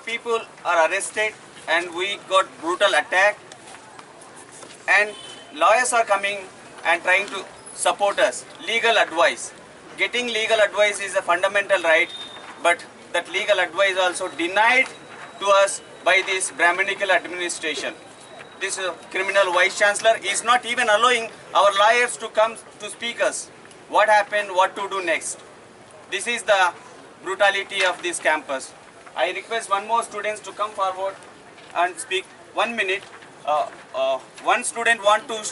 people are arrested and we got brutal attack, and lawyers are coming and trying to support us. Legal advice. Getting legal advice is a fundamental right, but that legal advice also denied to us by this Brahminical administration. This criminal vice chancellor is not even allowing our lawyers to come to speak us. What happened, what to do next. This is the brutality of this campus. I request one more students to come forward and speak. 1 minute. One student want to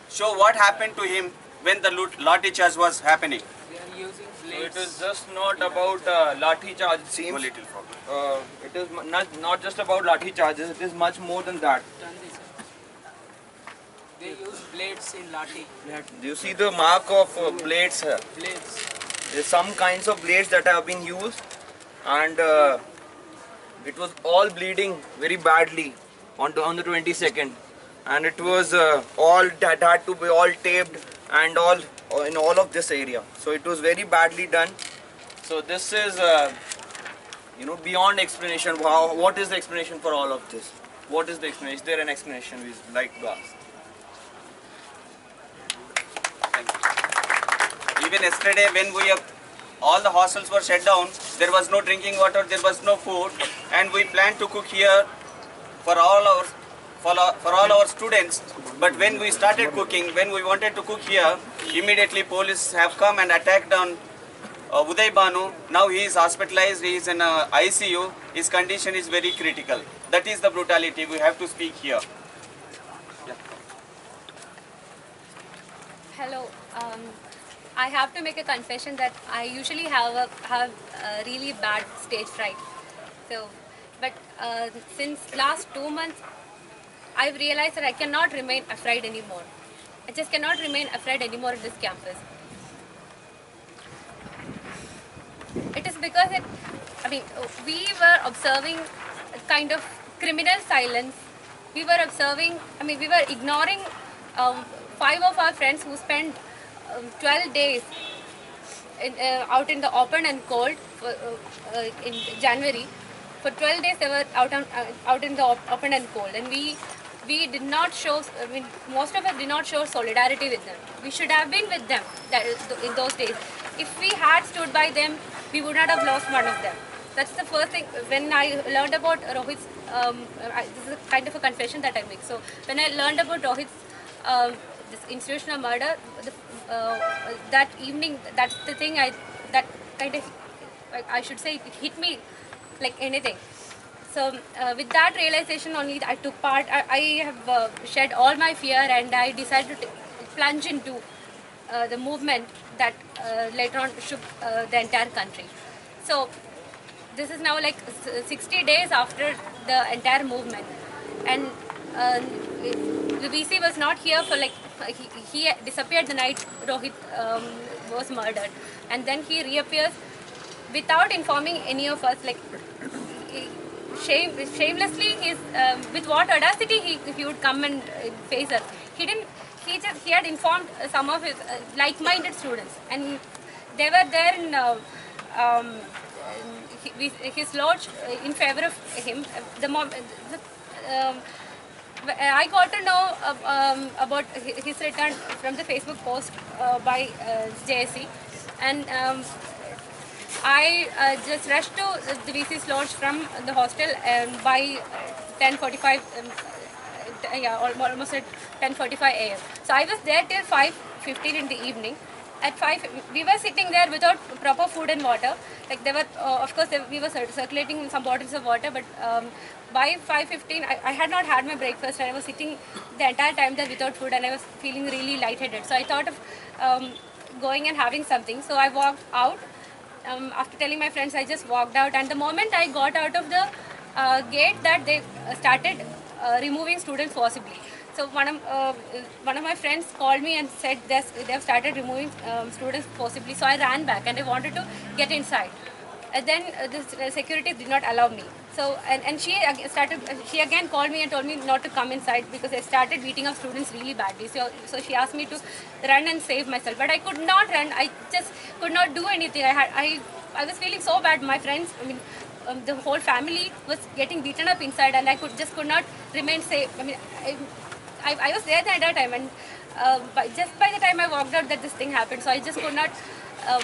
show what happened to him when the lathi charge was happening. So it is just not about lathi charge. It seems it is not just about lathi charges. It is much more than that. They use blades in lathi. Do you see the mark of blades here? Blades. There's some kinds of blades that have been used, and it was all bleeding very badly on the 22nd, and it was all that had to be all taped and all in all of this area. So it was very badly done. So this is beyond explanation. What is the explanation for all of this? What is the explanation? Is there an explanation we'd like to ask? Even yesterday when all the hostels were shut down, there was no drinking water, there was no food, and we planned to cook here for all our students. But when we started cooking, when we wanted to cook here, immediately police have come and attacked on Uday Banu. Now he is hospitalized, he is in ICU, his condition is very critical. That is the brutality we have to speak here. Yeah. Hello. I have to make a confession that I usually have a really bad stage fright. So, but since last 2 months, I've realized that I cannot remain afraid anymore. I just cannot remain afraid anymore in this campus. It is because we were observing a kind of criminal silence. We were observing, we were ignoring 5 of our friends who spent 12 days out in the open and cold in January. For 12 days they were out in the open and cold, and we did not show, most of us did not show solidarity with them. We should have been with them in those days. If we had stood by them, we would not have lost one of them. That's the first thing. When I learned about Rohit's, this is a kind of a confession that I make. So when I learned about Rohit's this institutional murder, that evening, that's the thing that kind of, I should say, it hit me like anything. So with that realization only, I took part. I have shed all my fear, and I decided to plunge into the movement that later on shook the entire country. So this is now like 60 days after the entire movement, and the VC was not here for like, he disappeared the night Rohit was murdered, and then he reappears without informing any of us. Like shamelessly, with what audacity he would come and face us. He had informed some of his like-minded students, and they were there in his lodge in favor of him. I got to know about his return from the Facebook post by JSC, and I just rushed to the VC's lodge from the hostel by 10:45. Almost at 10:45 a.m. So I was there till 5:15 in the evening. At 5, we were sitting there without proper food and water. Like there were, of course, we were circulating some bottles of water, but by 5:15, I had not had my breakfast, and I was sitting the entire time there without food, and I was feeling really lightheaded. So I thought of going and having something. So I walked out. After telling my friends, I just walked out, and the moment I got out of the gate, that they started removing students forcibly. So one of my friends called me and said they have started removing students forcibly. So I ran back and I wanted to get inside. And then the security did not allow me. So and she again called me and told me not to come inside because they started beating up students really badly. So she asked me to run and save myself, but I could not run. I just could not do anything. I was feeling so bad. My friends, the whole family was getting beaten up inside, and I could not remain safe. I mean, I was there at that time, and just by the time I walked out, that this thing happened. So I just could not.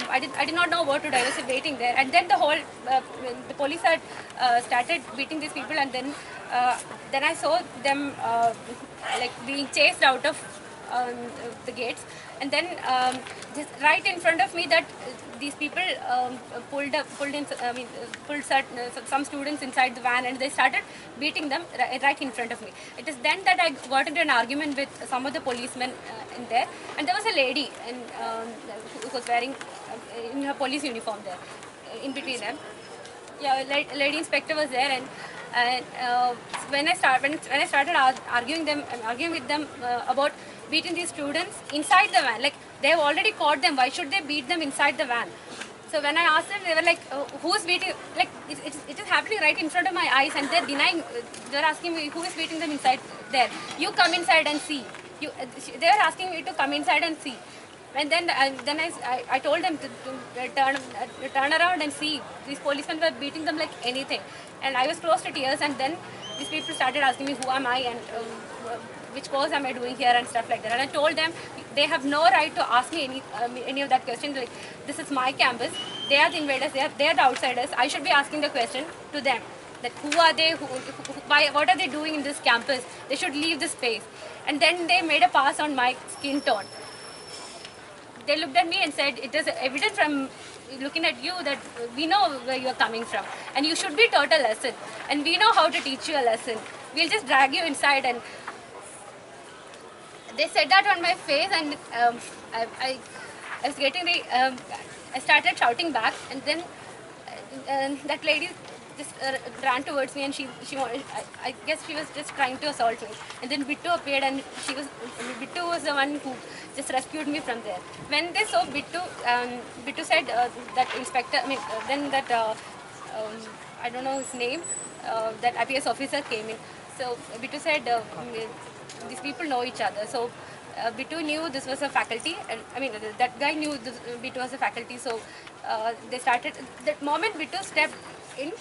I did not know what to do. I was waiting there, and then the police had started beating these people, and then I saw them like being chased out of the gates, and then just right in front of me, that these people pulled some students inside the van, and they started beating them right in front of me. It is then that I got into an argument with some of the policemen in there, and there was a lady who was wearing in her police uniform there in between them. Yeah, lady inspector was there, and when I started arguing with them about beating these students inside the van, like they have already caught them, why should they beat them inside the van? So when I asked them, they were like, who's beating, like it is happening right in front of my eyes, and they're denying, they're asking me who is beating them inside there. You come inside and see. They were asking me to come inside and see. And then I told them to turn around and see. These policemen were beating them like anything. And I was close to tears, and then these people started asking me who am I, and which course am I doing here, and stuff like that. And I told them they have no right to ask me any of that question. Like, this is my campus. They are the invaders. They are the outsiders. I should be asking the question to them. That who are they? Why? What are they doing in this campus? They should leave the space. And then they made a pass on my skin tone. They looked at me and said, it is evident from looking at you that we know where you are coming from, and you should be taught a lesson, and we know how to teach you a lesson. We'll just drag you inside. And they said that on my face, and I was getting I started shouting back, and then that lady just ran towards me, and I guess she was just trying to assault me. And then Bittu appeared, and Bittu was the one who just rescued me from there. When they saw Bittu, Bittu said that inspector, I don't know his name, that IPS officer came in. So Bittu said, these people know each other. So Bittu knew this was a faculty, and that guy knew Bittu was a faculty. So they started, that moment Bittu stepped in,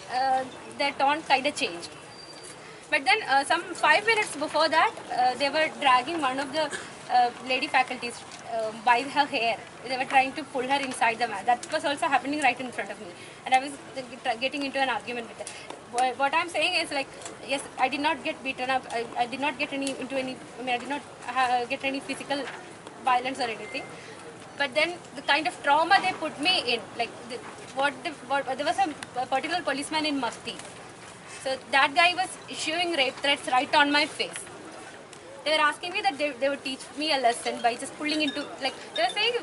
their tone kind of changed. But then some 5 minutes before that, they were dragging one of the lady faculties by her hair. They were trying to pull her inside the van. That was also happening right in front of me, and I was getting into an argument with her. What I'm saying is, like, yes, I did not get beaten up. I did not get I did not get any physical violence or anything. But then the kind of trauma they put me in, like there was a particular policeman in Mufti. So that guy was issuing rape threats right on my face. They were asking me that they would teach me a lesson by just pulling into, like, they were saying,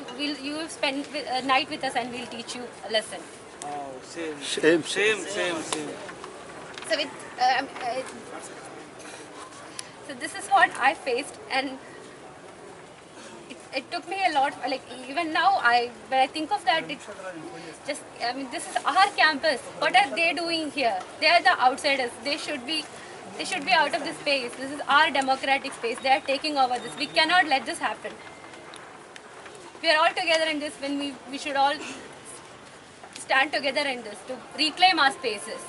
you will spend a night with us and we'll teach you a lesson. Oh, same. So so this is what I faced, and it took me a lot. Like, even now, when I think of that, it's just, this is our campus. What are they doing here? They are the outsiders. They should be out of this space. This is our democratic space. They are taking over this. We cannot let this happen. We are all together in this, when we should all stand together in this to reclaim our spaces.